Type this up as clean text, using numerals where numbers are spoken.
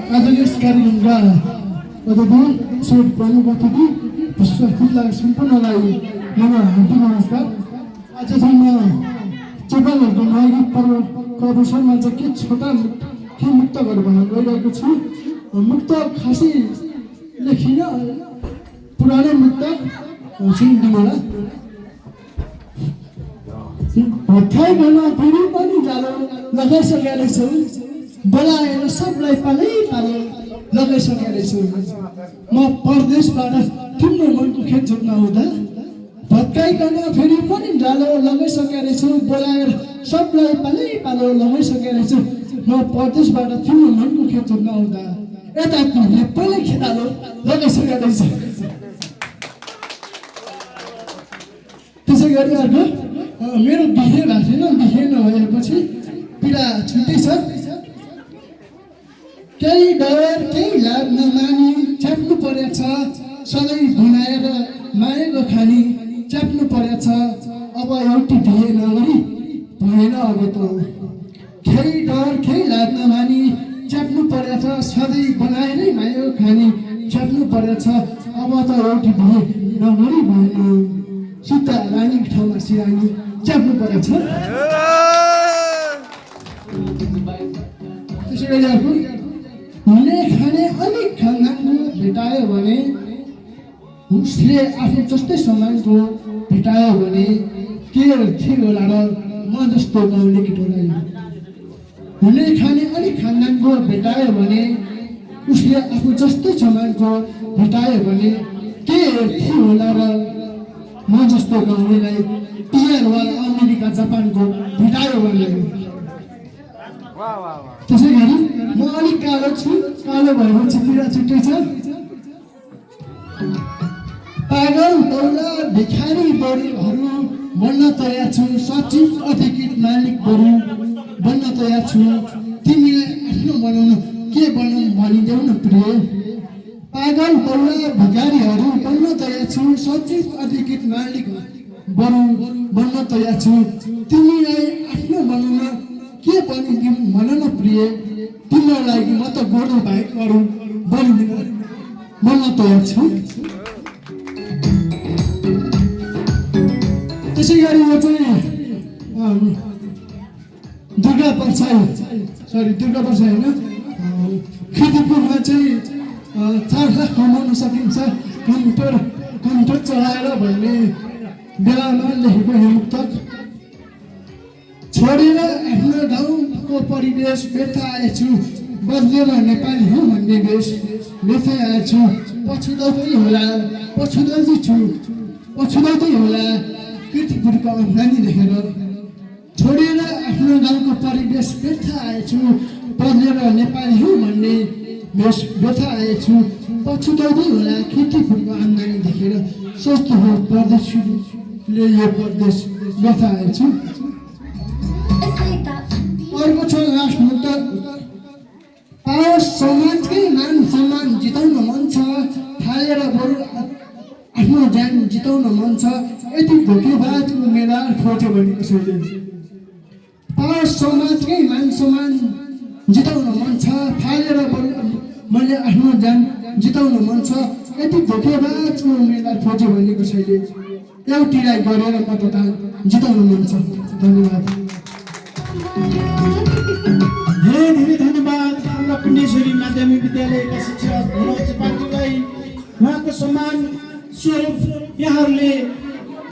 आज यस कार्यक्रमका अतिथि श्री प्रमुख अतिथि विश्वविद्यालय सम्पूर्णलाई हार्दिक नमस्कार। आज चाहिँ म चेपाहरूको नागरिक पर्वको अवसरमा चाहिँ के छोटा के मुक्तकहरू भन्न गइरहेको छु। मुक्त खासै लेखिन, पुरानै मुक्तक सुनिदिनुहोला। भत्काइकन फेरि पनि जालो लगाइसकेका रहेछौ, बोलाएर सबलाई पालै पालो लगाइसकेका रहेछौ। म परदेशबाट तिम्रो मनको खेत जोत्न आउँदा भत्काइकन फेरि पनि जालो लगाइसकेका रहेछौ, बोलाएर सबलाई पालै पालो लगाइसकेका रहेछौ। म परदेशबाट तिम्रो मनको खेत जोत्न आउँदा यता तिमीले पहिल्यै खेतालो लगाइसकेका रहेछ। त्यसै गरी अर्को मेरो बिहे भएको छैन, बिहे नभएपछि पीडा छुट्टै छ। केही डर केही लाज नमानी च्याप्नु परेछ, सधैँ बनाएर मायाको खानी च्याप्नु परेछ। अब एउटी बिहे नगरी भएन अब त। केही डर केही लाज नमानी च्याप्नु परेछ, सधैँ बनाएरै मायाको खानी च्याप्नु परेछ। अब त एउटी बिहे नगरी भएन, सीता रानीको ठाउँमा सिरानी च्याप्नु परेछ। त्यसै गरी अर्को हुने खाने अलिक खानाको भेटायो भने, उसले आफू जस्तै समानको भेटायो भने के थियो होला र म जस्तो गाउँले केटोलाई। हुने खाने अलिक खानदानको भेटायो भने, उसले आफू जस्तै समानको भेटायो भने के थियो होला र म जस्तो गाउँलेलाई टिआर वा अमेरिका जापानको भेटायो भने। त्यसै गरी म अलिक कालो छु, कालो भएपछि पीडा छुट्टै छ। पागल बौला भिखारी बरुहरू बन्न तयार छु, सचिव अधिकृत मालिक बरु बन्न तयार छु। तिमीलाई आफ्नो बनाउन के बनाउँ भनिदेऊ न प्रिय। पागल बौला भिखारीहरू बन्न तयार छु, सचिव अधिकृत मालिक बरु बन्न तयार छु। तिमीलाई आफ्नो बनाउन के बनिदिउँ भन न प्रिय। तिम्रो लागि म त गोरु बाहेक अरू बन्न तयार छु। त्यसै गरी यो चाहिँ दुर्गा पर्साई होइन, खिदिपुरमा चाहिँ 4 लाख कमाउन सकिन्छ कम्प्युटर चलाएर भन्ने बेलामा लेखेको यो मुक्तक। छोडेर आफ्नो गाउँको परिवेश व्यर्थ आएछु, बदलेर नेपाली हो भन्ने वेश व्यर्थ आएछु। पछुताउँदै होला कृतिपुरको अम्फानी देखेर। छोडेर आफ्नो गाउँको परिवेश व्यर्थ आएछु, बदलेर नेपाली हो भन्ने वेश व्यर्थ आएछु। पछुताउँदै होला कृतिपुरको आम्दानी देखेर। सोच्नु हो परदेशीले यो परदेश व्यर्थ आएछु। अर्को छ लास्ट मुद्दा। समाजकै मान सम्मान जिताउन मन छ, थालेर बरु आफ्नो ज्यान जिताउन मन छ। यति धोकेबाज उम्मेदवार खोज्यो भने कसैले। समाजकै मान सम्मान जिताउन मन छ, थालेर बरु मैले आफ्नो ज्यान जिताउन मन छ। यति धोकेबाज उम्मेदवार खोज्यो भने कसैले। एउटीलाई गरेर मतदान जिताउन मन छ। धन्यवाद। धेरै धन्यवाद हाम्रा पुण्यश्री माध्यमिक विद्यालयका शिक्षक मनोज पाण्डेलाई। उहाँको सम्मान स्वरूप यहाँहरूले